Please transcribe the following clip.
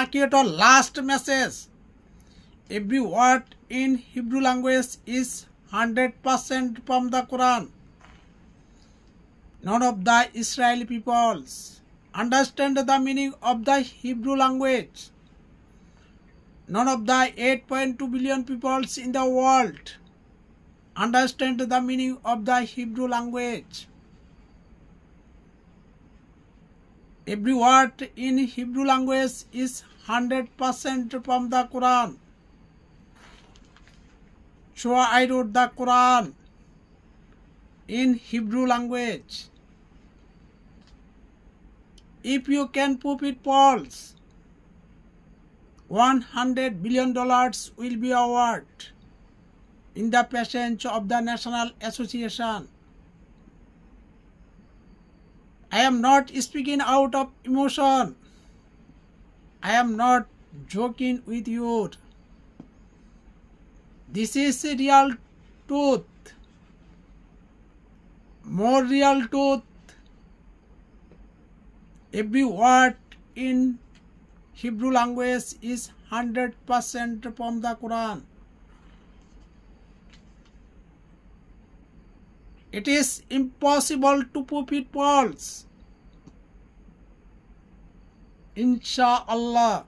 accurate or last message. Every word in Hebrew language is 100% from the Quran. None of the Israeli peoples understand the meaning of the Hebrew language. None of the 8.2 billion peoples in the world understand the meaning of the Hebrew language. Every word in Hebrew language is 100% from the Quran. So I wrote the Quran in Hebrew language. If you can prove it false, $100 billion will be awarded in the presence of the National Association. I am not speaking out of emotion. I am not joking with you. This is real truth. More real truth. Every word in Hebrew language is 100% from the Quran. It is impossible to prove it false. Insha'Allah.